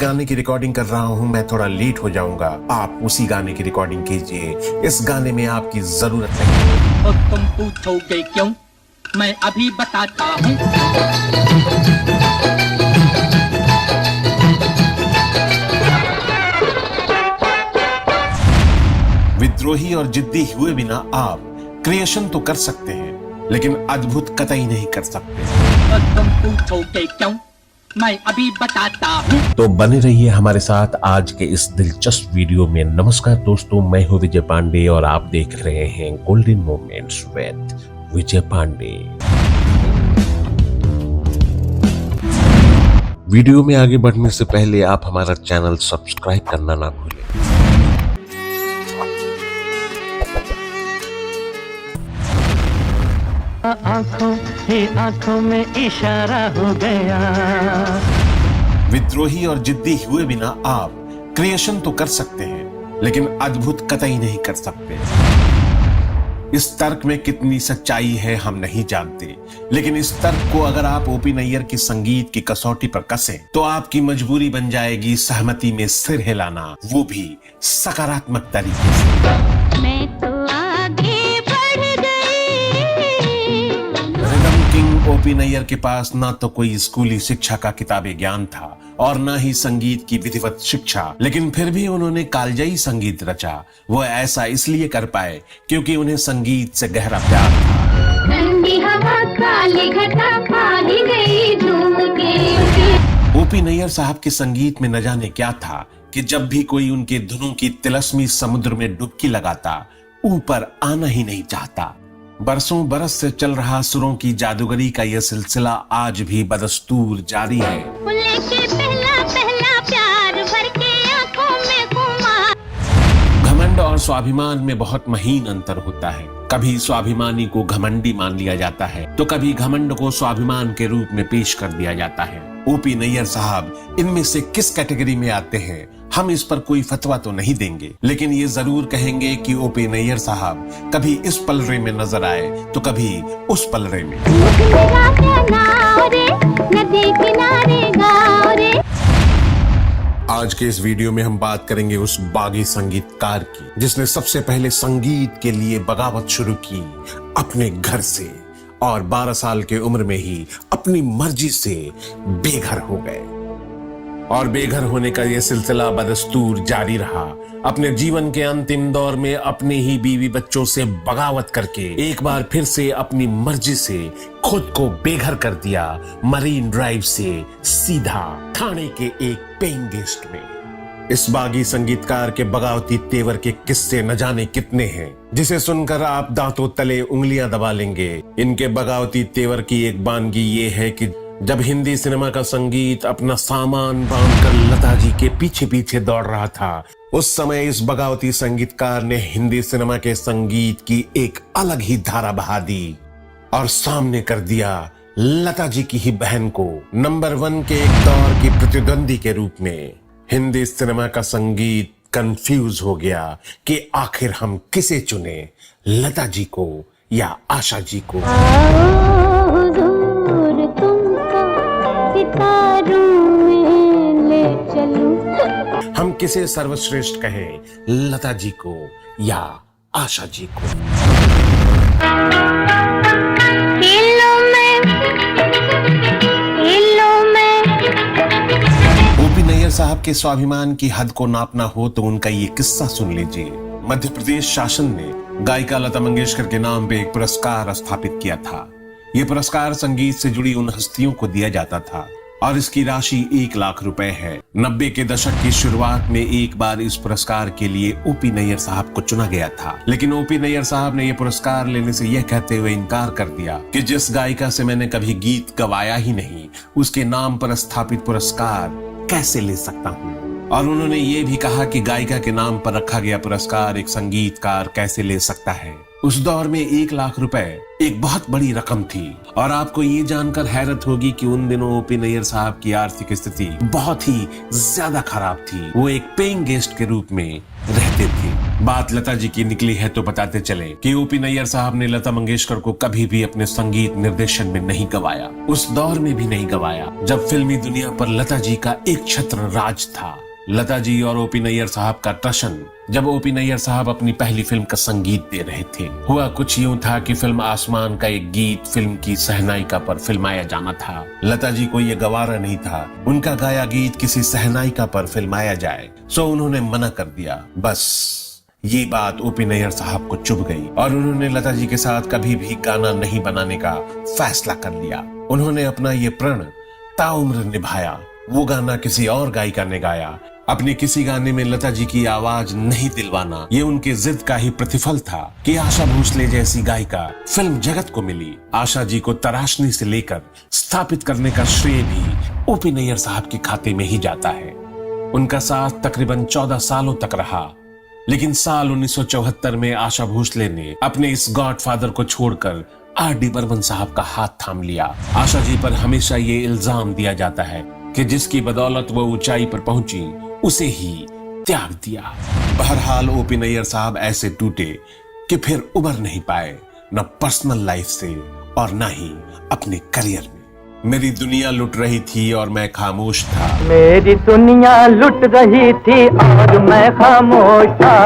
गाने की रिकॉर्डिंग कर रहा हूँ, मैं थोड़ा लेट हो जाऊंगा। आप उसी गाने की रिकॉर्डिंग कीजिए, इस गाने में आपकी जरूरत नहीं। तो तुम पूछोगे क्यों, मैं अभी बताता हूँ। विद्रोही और जिद्दी हुए बिना आप क्रिएशन तो कर सकते हैं, लेकिन अद्भुत कतई नहीं कर सकते। तो तुम पूछोगे क्यों, मैं अभी बताता हूँ। तो बने रहिए हमारे साथ आज के इस दिलचस्प वीडियो में। नमस्कार दोस्तों, मैं हूं विजय पांडे और आप देख रहे हैं golden moments with Vijay Pandey. Video में आगे बढ़ने से पहले आप हमारा चैनल सब्सक्राइब करना ना भूलें। आंखों में इशारा हो गया। विद्रोही और जिद्दी हुए बिना आप क्रिएशन तो कर सकते हैं, लेकिन अद्भुत कतई नहीं कर सकते। इस तर्क में कितनी सच्चाई है हम नहीं जानते, लेकिन इस तर्क को अगर आप ओपी नैयर की संगीत की कसौटी पर कसें तो आपकी मजबूरी बन जाएगी सहमति में सिर हिलाना, वो भी सकारात्मक तरीके से। मैं तो आगे बढ़ गई। रिदम किंग ओपी नैयर के पास ना तो कोई स्कूली शिक्षा का किताबी ज्ञान था और ना ही संगीत की विधिवत शिक्षा, लेकिन फिर भी उन्होंने कालजयी संगीत रचा। वो ऐसा इसलिए कर पाए क्योंकि उन्हें संगीत से गहरा प्यार था। ठंडी हवा काली घटा पाली गई झूम के। ओपी नैयर साहब के संगीत में न जाने क्या था कि जब भी कोई उनके धुनों की तिलस्मी समुद्र में डुबकी लगाता, ऊपर आना ही नहीं चाहता। बरसों बरस से चल रहा सुरों की जादूगरी का यह सिलसिला आज भी बदस्तूर जारी है। लेके पहला पहला प्यार भर के आंखों में खुमार। घमंड और स्वाभिमान में बहुत महीन अंतर होता है। कभी स्वाभिमानी को घमंडी मान लिया जाता है तो कभी घमंड को स्वाभिमान के रूप में पेश कर दिया जाता है। ओपी नैयर साहब इनमें से किस कैटेगरी में आते हैं, हम इस पर कोई फतवा तो नहीं देंगे, लेकिन ये जरूर कहेंगे कि ओपी नैयर साहब कभी इस पलड़े में नजर आए तो कभी उस पलड़े में। नदी किनारे गाँव रे। आज के इस वीडियो में हम बात करेंगे उस बागी संगीतकार की जिसने सबसे पहले संगीत के लिए बगावत शुरू की अपने घर से, और 12 साल के उम्र में ही अपनी मर्जी से बेघर हो गए। और बेघर होने का यह सिलसिला बदस्तूर जारी रहा। अपने जीवन के अंतिम दौर में अपने ही बीवी बच्चों से बगावत करके एक बार फिर से अपनी मर्जी से खुद को बेघर कर दिया, मरीन ड्राइव से सीधा ठाणे के एक पेइंग गेस्ट में। इस बागी संगीतकार के बगावती तेवर के किस्से न जाने कितने हैं, जिसे सुनकर आप दांतों तले उंगलियां दबा लेंगे। इनके बगावती तेवर की एक बानगी ये है कि जब हिंदी सिनेमा का संगीत अपना सामान बांधकर लता जी के पीछे पीछे दौड़ रहा था, उस समय इस बगावती संगीतकार ने हिंदी सिनेमा के संगीत की एक अलग ही धारा बहा दी और सामने कर दिया लता जी की ही बहन को नंबर 1 के एक दौर की प्रतिद्वंदी के रूप में। हिंदी सिनेमा का संगीत कंफ्यूज हो गया कि आखिर हम किसे चुने, लता जी को या आशा जी को। हम किसे सर्वश्रेष्ठ कहें, लता जी को या आशा जी को। ओपी नैयर साहब के स्वाभिमान की हद को नापना हो तो उनका ये किस्सा सुन लीजिए। मध्य प्रदेश शासन ने गायिका लता मंगेशकर के नाम पे एक पुरस्कार स्थापित किया था। यह पुरस्कार संगीत से जुड़ी उन हस्तियों को दिया जाता था और इसकी राशि 1 लाख रुपए है। 90 के दशक की शुरुआत में एक बार इस पुरस्कार के लिए ओपी नैयर साहब को चुना गया था, लेकिन ओपी नैयर साहब ने यह पुरस्कार लेने से यह कहते हुए इनकार कर दिया कि जिस गायिका से मैंने कभी गीत गवाया ही नहीं, उसके नाम पर स्थापित पुरस्कार कैसे ले सकता हूँ। और उन्होंने ये भी कहा कि गायिका के नाम पर रखा गया पुरस्कार एक संगीतकार कैसे ले सकता है। उस दौर में 1 लाख रुपए एक बहुत बड़ी रकम थी और आपको ये जानकर हैरत होगी कि उन दिनों ओपी नैयर साहब की आर्थिक स्थिति बहुत ही ज्यादा खराब थी। वो एक पेइंग गेस्ट के रूप में रहते थे। बात लता जी की निकली है तो बताते चले कि ओपी नैयर साहब ने लता मंगेशकर को कभी भी अपने संगीत निर्देशन में नहीं गवाया, उस दौर में भी नहीं गवाया जब फिल्मी दुनिया पर लता जी का एक छत्र राज था। लता जी और ओपी नैयर साहब का टशन जब ओपी नैयर साहब अपनी पहली फिल्म का संगीत दे रहे थे। हुआ कुछ यूं था कि फिल्म आसमान का एक गीत फिल्म की सहनायिका पर फिल्माया जाना था। लता जी को ये गवारा नहीं था उनका गाया गीत किसी सहनायिका पर फिल्माया जाए, सो उन्होंने मना कर दिया। बस ये बात ओपी नैयर साहब को चुभ गई और उन्होंने लता जी के साथ कभी भी गाना नहीं बनाने का फैसला कर लिया। उन्होंने अपना ये प्रण ताउम्र निभाया। वो गाना किसी और गायिका ने गाया। अपने किसी गाने में लता जी की आवाज नहीं दिलवाना ये उनके जिद का ही प्रतिफल था कि आशा भोसले जैसी गायिका फिल्म जगत को मिली। आशा जी को तराशने से लेकर स्थापित करने का श्रेय भी ओपी नैयर साहब के खाते में ही जाता है। उनका साथ तकरीबन 14 सालों तक रहा, लेकिन साल 1974 में आशा भोसले ने अपने इस गॉडफादर को छोड़कर आर.डी. बर्मन साहब का हाथ थाम लिया। आशा जी पर हमेशा ये इल्जाम दिया जाता है कि जिसकी बदौलत वो ऊंचाई पर पहुंची उसे ही त्याग दिया। बहरहाल ओपी नैयर साहब ऐसे टूटे कि फिर उबर नहीं पाए, न पर्सनल लाइफ से और न ही अपने करियर में। मेरी दुनिया लुट रही थी और मैं खामोश था। मेरी दुनिया लुट रही थी और मैं खामोश था।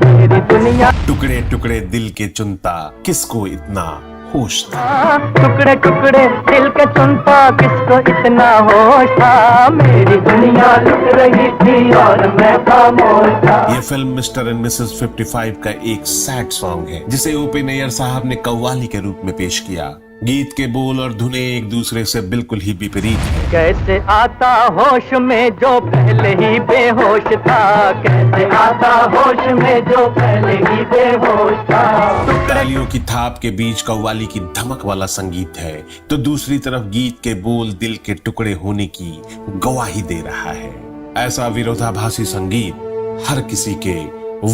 मेरी दुनिया टुकड़े टुकड़े दिल के चुनता किसको इतना होश था। टुकड़े टुकड़े दिल के चुनता किसको इतना होश था। मेरी दुनिया लुट रही थी और मैं खामोश था। ये फिल्म मिस्टर एंड मिसेस 55 का एक सैड सॉन्ग है जिसे ओपी नैयर साहब ने कव्वाली के रूप में पेश किया। गीत के बोल और धुनें एक दूसरे से बिल्कुल ही विपरीत है। कैसे आता होश में जो पहले ही बेहोश था। कैसे आता होश में जो पहले ही बेहोश था। तालियों की थाप के बीच कव्वाली की धमक वाला संगीत है तो दूसरी तरफ गीत के बोल दिल के टुकड़े होने की गवाही दे रहा है। ऐसा विरोधाभासी संगीत हर किसी के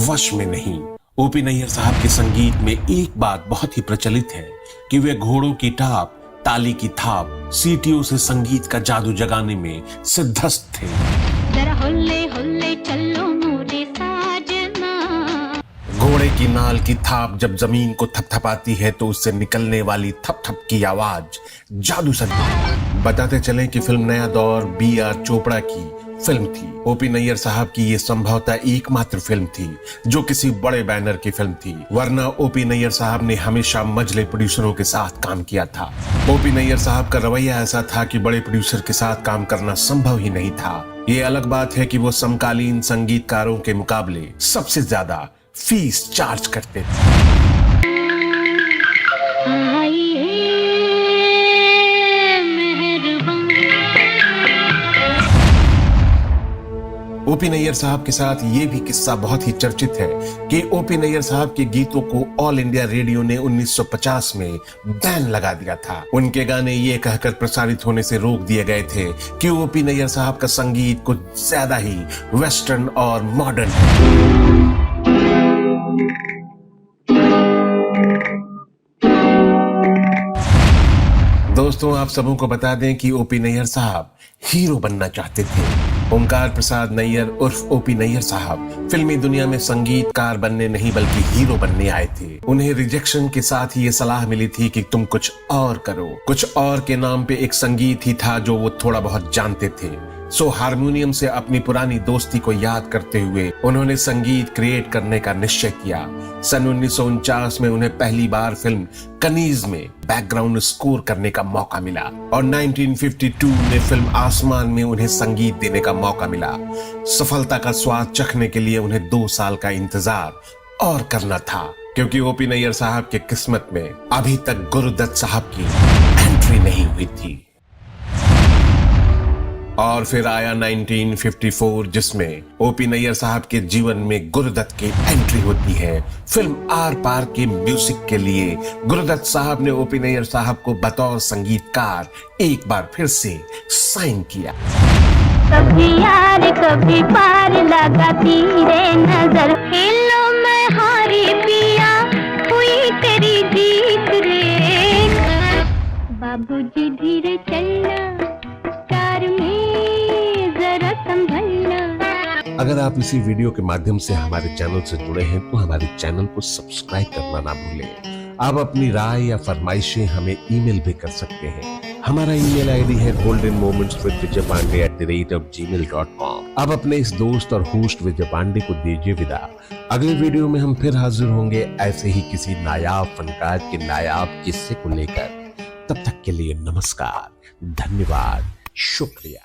वश में नहीं। ओपी नैयर साहब के संगीत में एक बात बहुत ही प्रचलित है कि वे घोड़ों की टाप, ताली की थाप, सीटियों से संगीत का जादू जगाने में सिद्धस्त थे। जरा हुल्ले हुल्ले चलो मोरे साजना। घोड़े की नाल की थाप जब जमीन को थपथपाती है तो उससे निकलने वाली थप थप की आवाज जादू सा। बताते चलें कि फिल्म नया दौर B.R. चोपड़ा की फिल्म थी। ओपी नैयर साहब की ये संभवतः एकमात्र फिल्म थी जो किसी बड़े बैनर की फिल्म थी, वरना ओपी नैयर साहब ने हमेशा मजले प्रोड्यूसरों के साथ काम किया था। ओपी नैयर साहब का रवैया ऐसा था कि बड़े प्रोड्यूसर के साथ काम करना संभव ही नहीं था। ये अलग बात है कि वो समकालीन संगीतकारों के मुकाबले सबसे ज्यादा फीस चार्ज करते थे। ओपी नैयर साहब के साथ ये भी किस्सा बहुत ही चर्चित है कि ओपी नैयर साहब के गीतों को ऑल इंडिया रेडियो ने 1950 में बैन लगा दिया था। उनके गाने ये कहकर प्रसारित होने से रोक दिए गए थे कि ओपी नैयर साहब का संगीत कुछ ज्यादा ही वेस्टर्न और मॉडर्न है। दोस्तों, आप सबों को बता दें कि ओपी नैयर साहब हीरो बनना चाहते थे। ओंकार प्रसाद नैयर उर्फ ओपी नैयर साहब फिल्मी दुनिया में संगीतकार बनने नहीं बल्कि हीरो बनने आए थे। उन्हें रिजेक्शन के साथ ही ये सलाह मिली थी कि तुम कुछ और करो। कुछ और के नाम पे एक संगीत ही था जो वो थोड़ा बहुत जानते थे। सो हारमोनियम से अपनी पुरानी दोस्ती को याद करते हुए उन्होंने संगीत क्रिएट करने का निश्चय किया। सन 1949 में उन्हें पहली बार फिल्म कनीज में बैकग्राउंड स्कोर करने का मौका मिला और 1952 में फिल्म आसमान में उन्हें संगीत देने का मौका मिला। सफलता का स्वाद चखने के लिए उन्हें 2 साल का इंतजार और करना था, क्योंकि ओपी नैयर साहब के किस्मत में अभी तक गुरुदत्त साहब की एंट्री नहीं हुई थी। और फिर आया 1954 जिसमें ओपी नैयर साहब के जीवन में गुरुदत्त की एंट्री होती है। फिल्म आर पार के म्यूजिक के लिए गुरुदत्त साहब ने ओपी नैयर साहब को बतौर संगीतकार एक बार फिर से साइन किया। कभी यार कभी पार लगाती रे नजर, हेलो मैं हारी पिया हुई तेरी जीत रे। बाबूजी धीरे चलना, अगर आप इसी वीडियो के माध्यम से हमारे चैनल से जुड़े हैं तो हमारे चैनल को सब्सक्राइब करना ना भूलें। आप अपनी राय या फरमाइशें हमें ईमेल भी कर सकते हैं। हमारा ईमेल आईडी है goldenmomentswithvijaypandey@gmail.com। आप अपने इस दोस्त और होस्ट विजय पांडे को दीजिए विदा। अगले वीडियो में हम फिर हाजिर होंगे ऐसे ही किसी नायाब फनकार के नायाब किस्से को लेकर। तब तक के लिए नमस्कार, धन्यवाद, शुक्रिया।